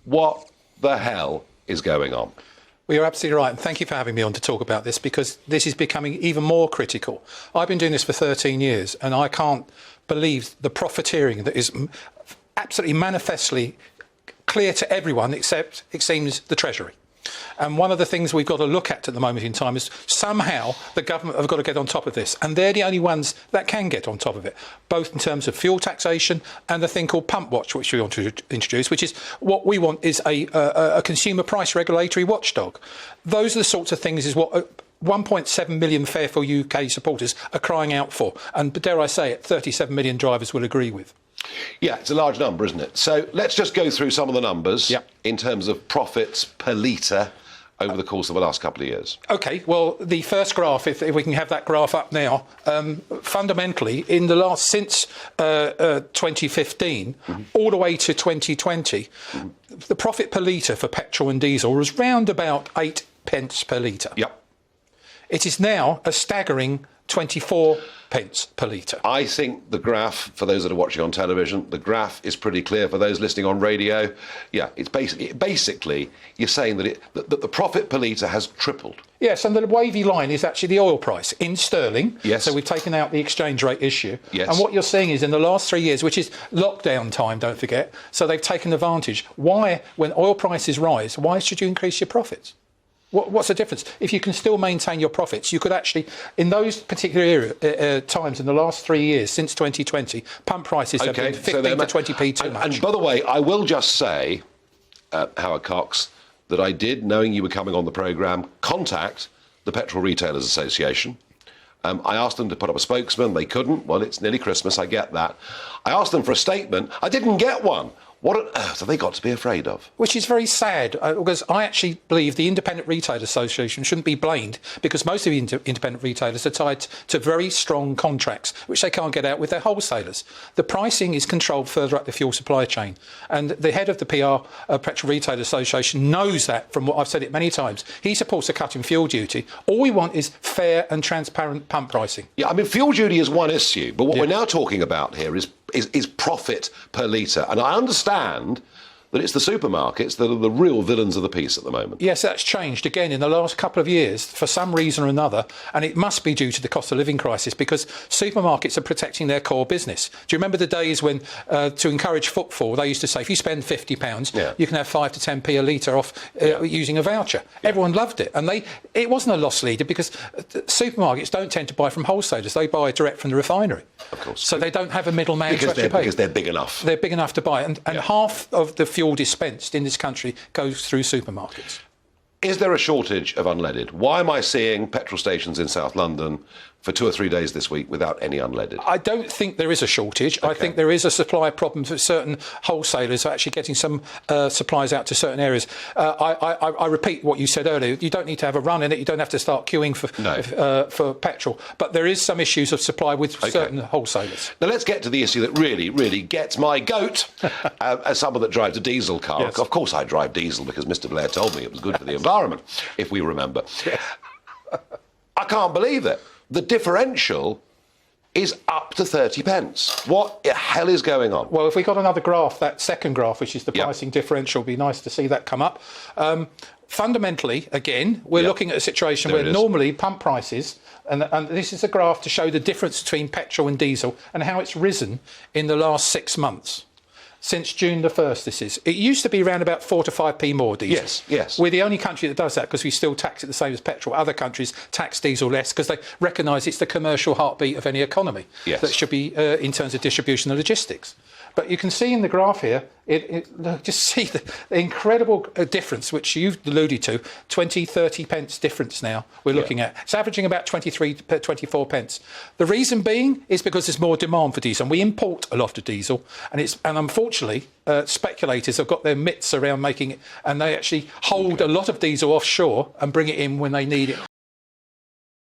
What the hell is going on? Well, you're absolutely right, and thank you for having me on to talk about this, because this is becoming even more critical. I've been doing this for 13 years, and I can't believe the profiteering that is absolutely manifestly clear to everyone except, it seems, the Treasury. And one of the things we've got to look at the moment in time is somehow the government have got to get on top of this. And they're the only ones that can get on top of it, both in terms of fuel taxation and the thing called pump watch, which we want to introduce, which is what we want is a consumer price regulatory watchdog. Those are the sorts of things is what 1.7 million FairFuel UK supporters are crying out for. And dare I say it, 37 million drivers will agree with. Yeah, it's a large number, isn't it? So let's just go through some of the numbers in terms of profits per litre over the course of the last couple of years. OK, well, the first graph, if we can have that graph up now, fundamentally, in the last, since 2015, all the way to 2020, the profit per litre for petrol and diesel was round about 8 pence per litre. Yep. It is now a staggering 24 pence per litre. I think the graph, for those that are watching on television, the graph is pretty clear. For those listening on radio, yeah, it's basically you're saying that that the profit per litre has tripled. Yes, and the wavy line is actually the oil price in sterling. Yes. So we've taken out the exchange rate issue. Yes. And what you're seeing is in the last 3 years, which is lockdown time, don't forget, so they've taken advantage. Why, when oil prices rise, why should you increase your profits? What's the difference? If you can still maintain your profits, you could actually, in those particular times in the last 3 years, since 2020, pump prices have been 15 to 20p too much. And by the way, I will just say, Howard Cox, that I did, knowing you were coming on the programme, contact the Petrol Retailers Association. I asked them to put up a spokesman. They couldn't. Well, it's nearly Christmas. I get that. I asked them for a statement. I didn't get one. What on earth have they got to be afraid of? Which is very sad, because I actually believe the Independent Retailers Association shouldn't be blamed, because most of the independent retailers are tied to very strong contracts, which they can't get out with their wholesalers. The pricing is controlled further up the fuel supply chain. And the head of the Petrol Retailers Association knows that from what I've said it many times. He supports a cut in fuel duty. All we want is fair and transparent pump pricing. Yeah, I mean, fuel duty is one issue, but what we're now talking about here is profit per litre. And I understand that it's the supermarkets that are the real villains of the piece at the moment. Yes, that's changed again in the last couple of years for some reason or another, and it must be due to the cost of living crisis, because supermarkets are protecting their core business. Do you remember the days when, to encourage footfall, they used to say, if you spend £50, you can have 5 to 10p a litre off using a voucher. Everyone loved it, and it wasn't a loss leader, because supermarkets don't tend to buy from wholesalers. They buy direct from the refinery. Of course. So they don't have a middleman to actually pay. Because they're big enough. They're big enough to buy, and half of the fuel dispensed in this country goes through supermarkets. Is there a shortage of unleaded? Why am I seeing petrol stations in South London for 2 or 3 days this week without any unleaded? I don't think there is a shortage. Okay. I think there is a supply problem for certain wholesalers actually getting some supplies out to certain areas. I repeat what you said earlier. You don't need to have a run in it. You don't have to start queuing for petrol. But there is some issues of supply with certain wholesalers. Now let's get to the issue that really, really gets my goat as someone that drives a diesel car. Yes. Of course I drive diesel because Mr. Blair told me it was good for the environment, if we remember. I can't believe it. The differential is up to 30 pence. What the hell is going on? Well, if we got another graph, that second graph, which is the pricing differential, it'd be nice to see that come up. Fundamentally, again, we're looking at a situation where normally pump prices, and this is a graph to show the difference between petrol and diesel and how it's risen in the last 6 months. Since June the 1st, this is. It used to be around about 4 to 5p more diesel. Yes, yes. We're the only country that does that because we still tax it the same as petrol. Other countries tax diesel less because they recognise it's the commercial heartbeat of any economy that should be in terms of distribution and logistics. But you can see in the graph here, just see the incredible difference, which you've alluded to, 20, 30 pence difference now we're looking at. It's averaging about 23, 24 pence. The reason being is because there's more demand for diesel. And we import a lot of diesel, and unfortunately, speculators have got their mitts around making it, and they actually hold a lot of diesel offshore and bring it in when they need it